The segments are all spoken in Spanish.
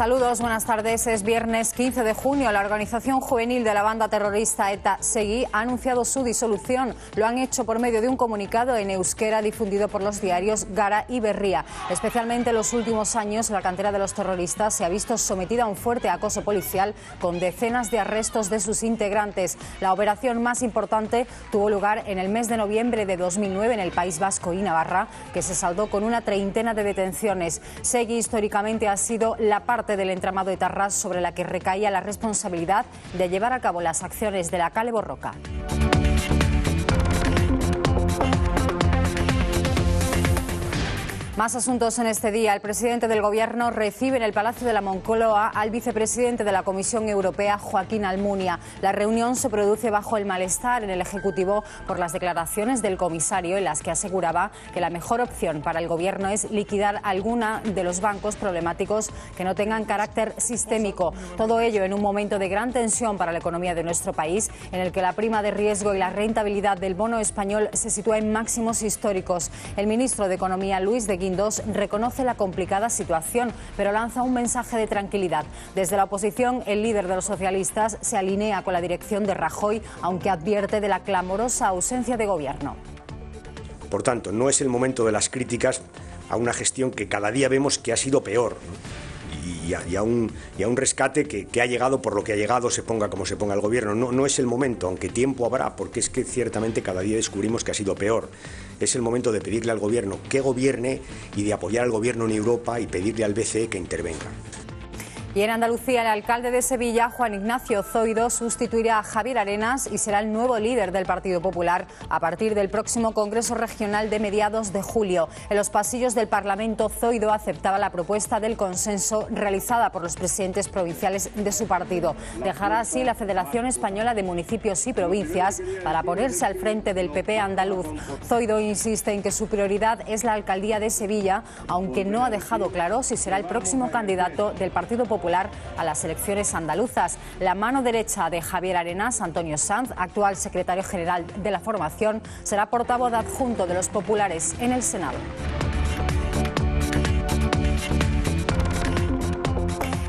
Saludos, buenas tardes. Es viernes 15 de junio. La organización juvenil de la banda terrorista ETA Seguí ha anunciado su disolución. Lo han hecho por medio de un comunicado en euskera difundido por los diarios Gara y Berria. Especialmente en los últimos años, la cantera de los terroristas se ha visto sometida a un fuerte acoso policial con decenas de arrestos de sus integrantes. La operación más importante tuvo lugar en el mes de noviembre de 2009 en el País Vasco y Navarra, que se saldó con una treintena de detenciones. Seguí históricamente ha sido la parte del entramado etarras sobre la que recaía la responsabilidad de llevar a cabo las acciones de la Kale Borroka. Más asuntos en este día. El presidente del Gobierno recibe en el Palacio de la Moncloa al vicepresidente de la Comisión Europea, Joaquín Almunia. La reunión se produce bajo el malestar en el Ejecutivo por las declaraciones del comisario en las que aseguraba que la mejor opción para el Gobierno es liquidar alguna de los bancos problemáticos que no tengan carácter sistémico. Todo ello en un momento de gran tensión para la economía de nuestro país, en el que la prima de riesgo y la rentabilidad del bono español se sitúa en máximos históricos. El ministro de Economía, Luis de Guindos, reconoce la complicada situación, pero lanza un mensaje de tranquilidad. Desde la oposición, el líder de los socialistas se alinea con la dirección de Rajoy, aunque advierte de la clamorosa ausencia de gobierno. Por tanto, no es el momento de las críticas a una gestión que cada día vemos que ha sido peor, y a un rescate que ha llegado por lo que ha llegado, se ponga como se ponga el gobierno. No es el momento, aunque tiempo habrá, porque es que ciertamente cada día descubrimos que ha sido peor. Es el momento de pedirle al gobierno que gobierne y de apoyar al gobierno en Europa y pedirle al BCE que intervenga. Y en Andalucía, el alcalde de Sevilla, Juan Ignacio Zoido, sustituirá a Javier Arenas y será el nuevo líder del Partido Popular a partir del próximo Congreso Regional de mediados de julio. En los pasillos del Parlamento, Zoido aceptaba la propuesta del consenso realizada por los presidentes provinciales de su partido. Dejará así la Federación Española de Municipios y Provincias para ponerse al frente del PP andaluz. Zoido insiste en que su prioridad es la alcaldía de Sevilla, aunque no ha dejado claro si será el próximo candidato del Partido Popular a las elecciones andaluzas. La mano derecha de Javier Arenas, Antonio Sanz, actual secretario general de la formación, será portavoz adjunto de los populares en el Senado.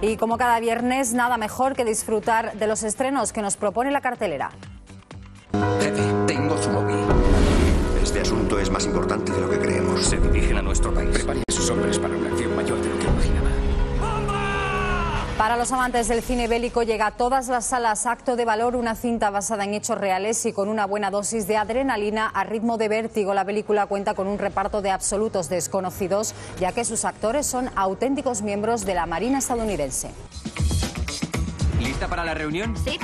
Y como cada viernes, nada mejor que disfrutar de los estrenos que nos propone la cartelera. Jefe, tengo su móvil. Este asunto es más importante de lo que creemos. Se dirigen a nuestro país. Prepare a sus hombres para una acción mayor de lo que imaginaba. Para los amantes del cine bélico llega a todas las salas Acto de Valor, una cinta basada en hechos reales y con una buena dosis de adrenalina a ritmo de vértigo. La película cuenta con un reparto de absolutos desconocidos, ya que sus actores son auténticos miembros de la Marina estadounidense. ¿Lista para la reunión? Sí.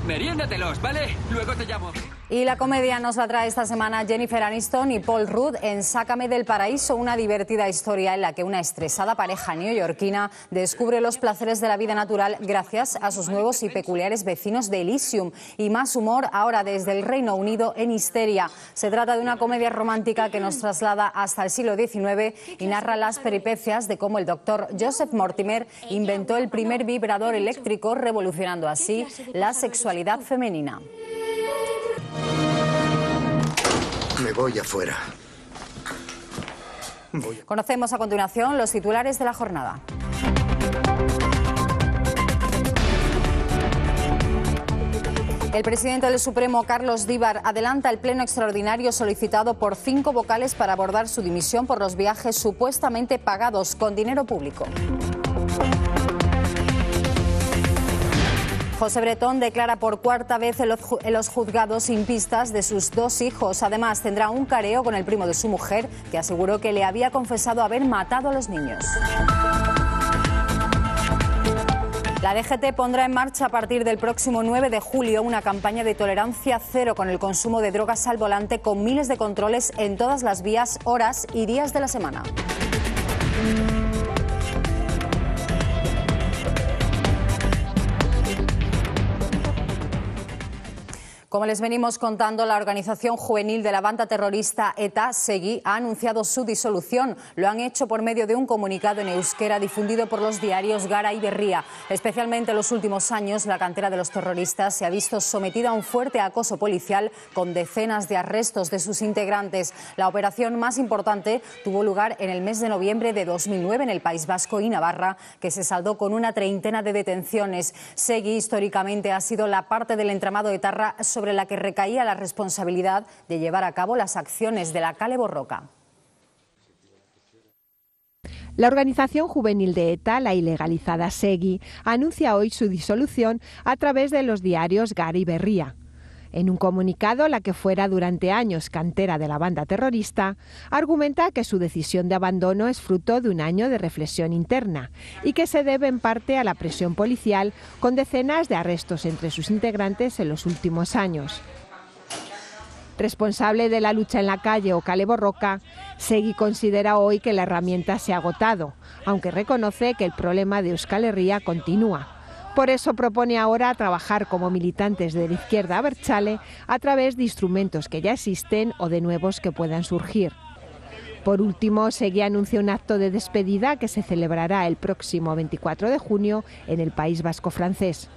Meriéndatelos, ¿vale? Luego te llamo. Y la comedia nos la trae esta semana Jennifer Aniston y Paul Rudd en Sácame del Paraíso, una divertida historia en la que una estresada pareja neoyorquina descubre los placeres de la vida natural gracias a sus nuevos y peculiares vecinos de Elysium. Y más humor ahora desde el Reino Unido en Histeria. Se trata de una comedia romántica que nos traslada hasta el siglo XIX y narra las peripecias de cómo el doctor Joseph Mortimer inventó el primer vibrador eléctrico, revolucionando así la sexualidad femenina. Me voy afuera. Conocemos a continuación los titulares de la jornada. El presidente del Supremo, Carlos Díbar, adelanta el pleno extraordinario solicitado por 5 vocales para abordar su dimisión por los viajes supuestamente pagados con dinero público. José Bretón declara por cuarta vez en los juzgados sin pistas de sus 2 hijos. Además, tendrá un careo con el primo de su mujer, que aseguró que le había confesado haber matado a los niños. La DGT pondrá en marcha a partir del próximo 9 de julio una campaña de tolerancia cero con el consumo de drogas al volante, con miles de controles en todas las vías, horas y días de la semana. Como les venimos contando, la organización juvenil de la banda terrorista ETA, Segui, ha anunciado su disolución. Lo han hecho por medio de un comunicado en euskera difundido por los diarios Gara y Berria. Especialmente en los últimos años, la cantera de los terroristas se ha visto sometida a un fuerte acoso policial con decenas de arrestos de sus integrantes. La operación más importante tuvo lugar en el mes de noviembre de 2009 en el País Vasco y Navarra, que se saldó con una treintena de detenciones. Segui históricamente ha sido la parte del entramado etarra sobre la que recaía la responsabilidad de llevar a cabo las acciones de la Kale Borroka. La organización juvenil de ETA, la ilegalizada Segui, anuncia hoy su disolución a través de los diarios Gara y Berria. En un comunicado, la que fuera durante años cantera de la banda terrorista, argumenta que su decisión de abandono es fruto de un año de reflexión interna y que se debe en parte a la presión policial con decenas de arrestos entre sus integrantes en los últimos años. Responsable de la lucha en la calle o Kale Borroka, Segui considera hoy que la herramienta se ha agotado, aunque reconoce que el problema de Euskal Herria continúa. Por eso propone ahora trabajar como militantes de la izquierda abertzale a través de instrumentos que ya existen o de nuevos que puedan surgir. Por último, Segui anuncia un acto de despedida que se celebrará el próximo 24 de junio en el País Vasco francés.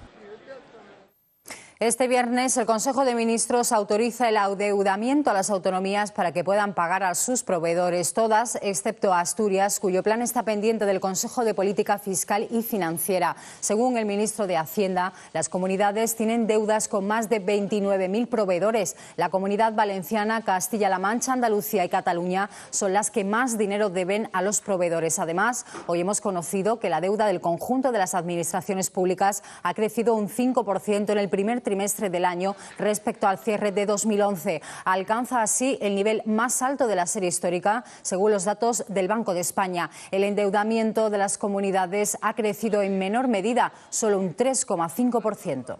Este viernes el Consejo de Ministros autoriza el adeudamiento a las autonomías para que puedan pagar a sus proveedores, todas excepto Asturias, cuyo plan está pendiente del Consejo de Política Fiscal y Financiera. Según el ministro de Hacienda, las comunidades tienen deudas con más de 29.000 proveedores. La Comunidad Valenciana, Castilla-La Mancha, Andalucía y Cataluña son las que más dinero deben a los proveedores. Además, hoy hemos conocido que la deuda del conjunto de las administraciones públicas ha crecido un 5% en el primer trimestre del año respecto al cierre de 2011. Alcanza así el nivel más alto de la serie histórica, según los datos del Banco de España. El endeudamiento de las comunidades ha crecido en menor medida, solo un 3,5%.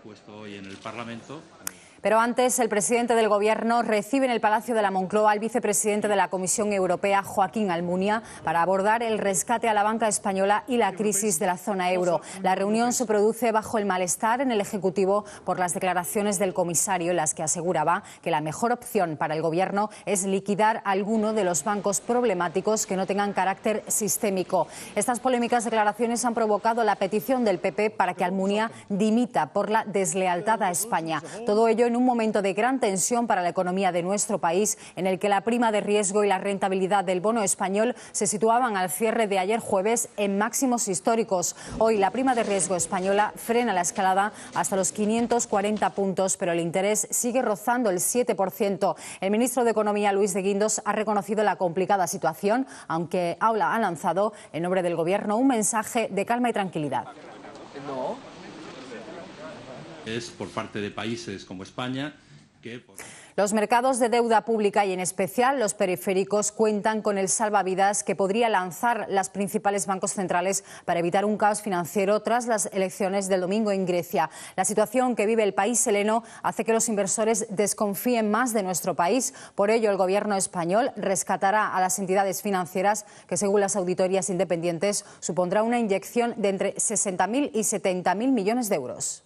Puesto hoy en el Parlamento. Pero antes, el presidente del Gobierno recibe en el Palacio de la Moncloa al vicepresidente de la Comisión Europea, Joaquín Almunia, para abordar el rescate a la banca española y la crisis de la zona euro. La reunión se produce bajo el malestar en el Ejecutivo por las declaraciones del comisario, en las que aseguraba que la mejor opción para el Gobierno es liquidar alguno de los bancos problemáticos que no tengan carácter sistémico. Estas polémicas declaraciones han provocado la petición del PP para que Almunia dimita por la deslealtad a España. Todo ello en un momento de gran tensión para la economía de nuestro país, en el que la prima de riesgo y la rentabilidad del bono español se situaban al cierre de ayer jueves en máximos históricos. Hoy la prima de riesgo española frena la escalada hasta los 540 puntos, pero el interés sigue rozando el 7%. El ministro de Economía, Luis de Guindos, ha reconocido la complicada situación, aunque Aula ha lanzado, en nombre del Gobierno, un mensaje de calma y tranquilidad. Es por parte de países como España que... Los mercados de deuda pública y en especial los periféricos cuentan con el salvavidas que podría lanzar los principales bancos centrales para evitar un caos financiero tras las elecciones del domingo en Grecia. La situación que vive el país heleno hace que los inversores desconfíen más de nuestro país. Por ello, el Gobierno español rescatará a las entidades financieras que, según las auditorías independientes, supondrá una inyección de entre 60.000 y 70.000 millones de euros.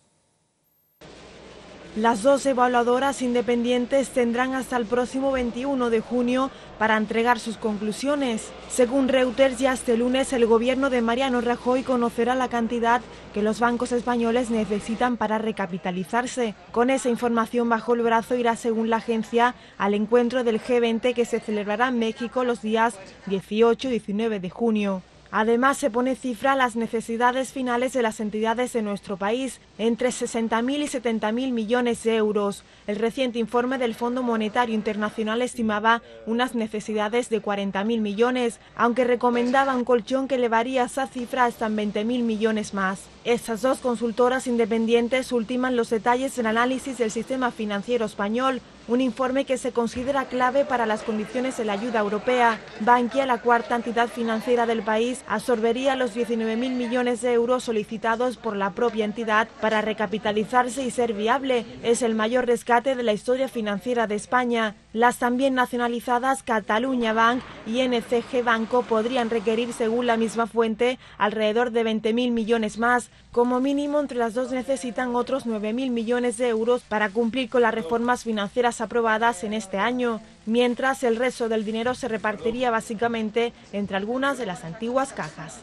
Las dos evaluadoras independientes tendrán hasta el próximo 21 de junio para entregar sus conclusiones. Según Reuters, ya este lunes el gobierno de Mariano Rajoy conocerá la cantidad que los bancos españoles necesitan para recapitalizarse. Con esa información bajo el brazo irá, según la agencia, al encuentro del G20 que se celebrará en México los días 18 y 19 de junio. Además, se pone cifra a las necesidades finales de las entidades de nuestro país, entre 60.000 y 70.000 millones de euros. El reciente informe del Fondo Monetario Internacional estimaba unas necesidades de 40.000 millones, aunque recomendaba un colchón que elevaría esa cifra hasta en 20.000 millones más. Estas dos consultoras independientes ultiman los detalles del análisis del sistema financiero español, un informe que se considera clave para las condiciones de la ayuda europea. Bankia, la cuarta entidad financiera del país, absorbería los 19.000 millones de euros solicitados por la propia entidad para recapitalizarse y ser viable. Es el mayor rescate de la historia financiera de España. Las también nacionalizadas Catalunya Bank y NCG Banco podrían requerir, según la misma fuente, alrededor de 20.000 millones más. Como mínimo, entre las dos necesitan otros 9.000 millones de euros para cumplir con las reformas financieras aprobadas en este año, mientras el resto del dinero se repartiría básicamente entre algunas de las antiguas cajas.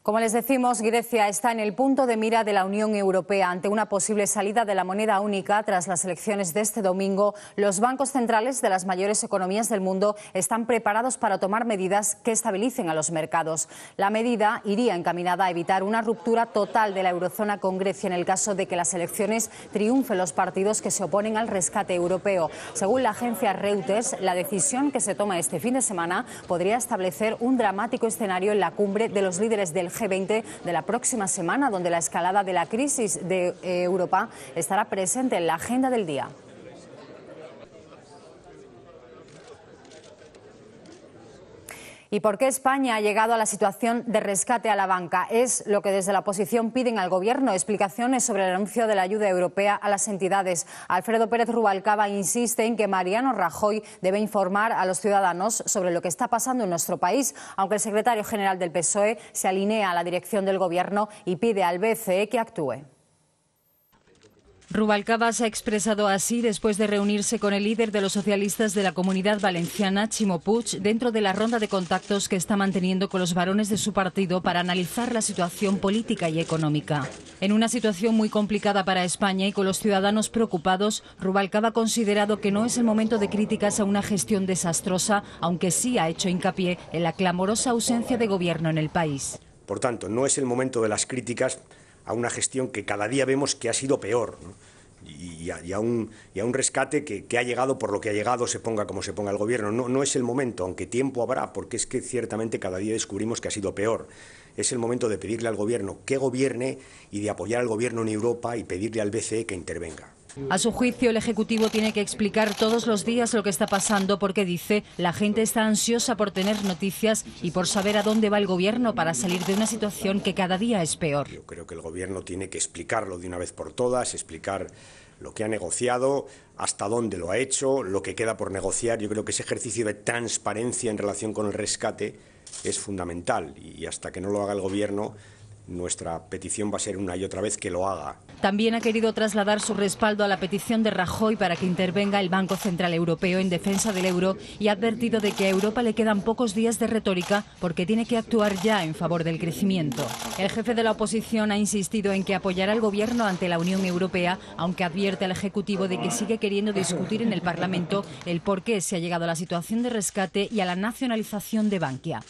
Como les decimos, Grecia está en el punto de mira de la Unión Europea ante una posible salida de la moneda única tras las elecciones de este domingo. Los bancos centrales de las mayores economías del mundo están preparados para tomar medidas que estabilicen a los mercados. La medida iría encaminada a evitar una ruptura total de la eurozona con Grecia en el caso de que las elecciones triunfen los partidos que se oponen al rescate europeo. Según la agencia Reuters, la decisión que se toma este fin de semana podría establecer un dramático escenario en la cumbre de los líderes del G20 de la próxima semana, donde la escalada de la crisis de Europa estará presente en la agenda del día. ¿Y por qué España ha llegado a la situación de rescate a la banca? Es lo que desde la oposición piden al Gobierno. Explicaciones sobre el anuncio de la ayuda europea a las entidades. Alfredo Pérez Rubalcaba insiste en que Mariano Rajoy debe informar a los ciudadanos sobre lo que está pasando en nuestro país, aunque el secretario general del PSOE se alinea a la dirección del Gobierno y pide al BCE que actúe. Rubalcaba se ha expresado así después de reunirse con el líder de los socialistas de la Comunidad Valenciana, Ximo Puig, dentro de la ronda de contactos que está manteniendo con los varones de su partido para analizar la situación política y económica. En una situación muy complicada para España y con los ciudadanos preocupados, Rubalcaba ha considerado que no es el momento de críticas a una gestión desastrosa, aunque sí ha hecho hincapié en la clamorosa ausencia de gobierno en el país. Por tanto, no es el momento de las críticas a una gestión que cada día vemos que ha sido peor, ¿no? y a un rescate que ha llegado por lo que ha llegado, se ponga como se ponga el Gobierno. No es el momento, aunque tiempo habrá, porque es que ciertamente cada día descubrimos que ha sido peor. Es el momento de pedirle al Gobierno que gobierne y de apoyar al Gobierno en Europa y pedirle al BCE que intervenga. A su juicio, el Ejecutivo tiene que explicar todos los días lo que está pasando porque, dice, la gente está ansiosa por tener noticias y por saber a dónde va el Gobierno para salir de una situación que cada día es peor. Yo creo que el Gobierno tiene que explicarlo de una vez por todas, explicar lo que ha negociado, hasta dónde lo ha hecho, lo que queda por negociar. Yo creo que ese ejercicio de transparencia en relación con el rescate es fundamental y hasta que no lo haga el Gobierno, nuestra petición va a ser una y otra vez que lo haga. También ha querido trasladar su respaldo a la petición de Rajoy para que intervenga el Banco Central Europeo en defensa del euro y ha advertido de que a Europa le quedan pocos días de retórica porque tiene que actuar ya en favor del crecimiento. El jefe de la oposición ha insistido en que apoyará al Gobierno ante la Unión Europea, aunque advierte al Ejecutivo de que sigue queriendo discutir en el Parlamento el por qué se ha llegado a la situación de rescate y a la nacionalización de Bankia.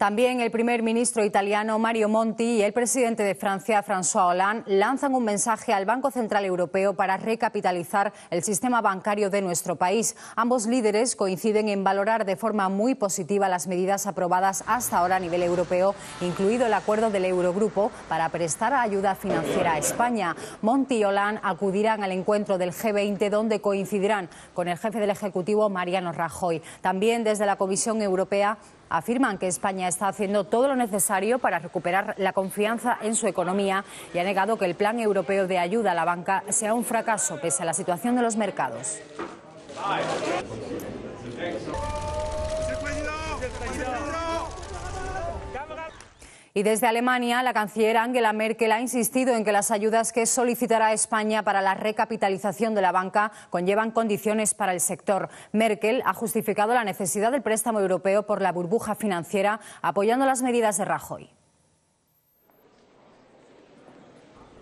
También el primer ministro italiano Mario Monti y el presidente de Francia, François Hollande, lanzan un mensaje al Banco Central Europeo para recapitalizar el sistema bancario de nuestro país. Ambos líderes coinciden en valorar de forma muy positiva las medidas aprobadas hasta ahora a nivel europeo, incluido el acuerdo del Eurogrupo para prestar ayuda financiera a España. Monti y Hollande acudirán al encuentro del G20, donde coincidirán con el jefe del Ejecutivo, Mariano Rajoy. También desde la Comisión Europea afirman que España está haciendo todo lo necesario para recuperar la confianza en su economía y ha negado que el plan europeo de ayuda a la banca sea un fracaso pese a la situación de los mercados. Y desde Alemania, la canciller Angela Merkel ha insistido en que las ayudas que solicitará España para la recapitalización de la banca conllevan condiciones para el sector. Merkel ha justificado la necesidad del préstamo europeo por la burbuja financiera, apoyando las medidas de Rajoy.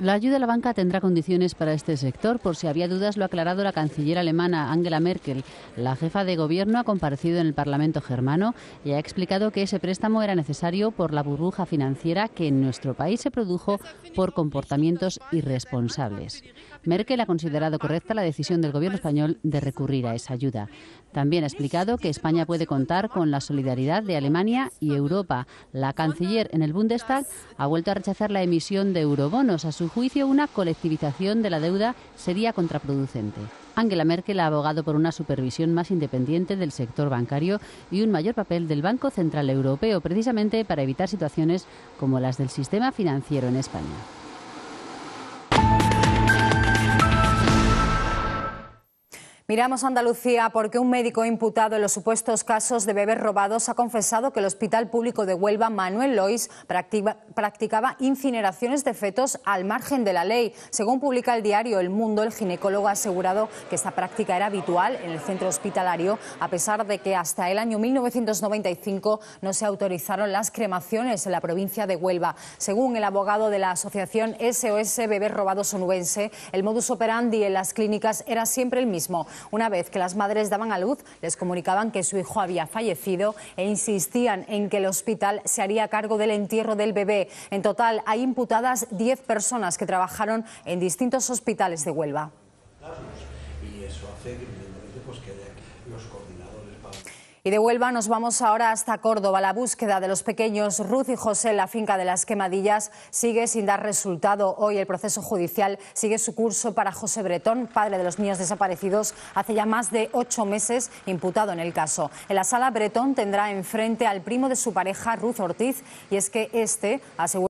La ayuda a la banca tendrá condiciones para este sector. Por si había dudas, lo ha aclarado la canciller alemana Angela Merkel. La jefa de gobierno ha comparecido en el Parlamento germano y ha explicado que ese préstamo era necesario por la burbuja financiera que en nuestro país se produjo por comportamientos irresponsables. Merkel ha considerado correcta la decisión del gobierno español de recurrir a esa ayuda. También ha explicado que España puede contar con la solidaridad de Alemania y Europa. La canciller en el Bundestag ha vuelto a rechazar la emisión de eurobonos. A su juicio, una colectivización de la deuda sería contraproducente. Angela Merkel ha abogado por una supervisión más independiente del sector bancario y un mayor papel del Banco Central Europeo, precisamente para evitar situaciones como las del sistema financiero en España. Miramos a Andalucía porque un médico imputado en los supuestos casos de bebés robados ha confesado que el Hospital Público de Huelva, Manuel Lois, practicaba incineraciones de fetos al margen de la ley. Según publica el diario El Mundo, el ginecólogo ha asegurado que esta práctica era habitual en el centro hospitalario, a pesar de que hasta el año 1995 no se autorizaron las cremaciones en la provincia de Huelva. Según el abogado de la asociación SOS Bebés Robados Onubense, el modus operandi en las clínicas era siempre el mismo. Una vez que las madres daban a luz, les comunicaban que su hijo había fallecido e insistían en que el hospital se haría cargo del entierro del bebé. En total, hay imputadas 10 personas que trabajaron en distintos hospitales de Huelva. Y eso hace que evidentemente que haya los coordinadores para... Y de Huelva nos vamos ahora hasta Córdoba. La búsqueda de los pequeños Ruth y José en la finca de Las Quemadillas sigue sin dar resultado. Hoy el proceso judicial sigue su curso para José Bretón, padre de los niños desaparecidos hace ya más de 8 meses, imputado en el caso. En la sala, Bretón tendrá enfrente al primo de su pareja, Ruth Ortiz, y es que este asegura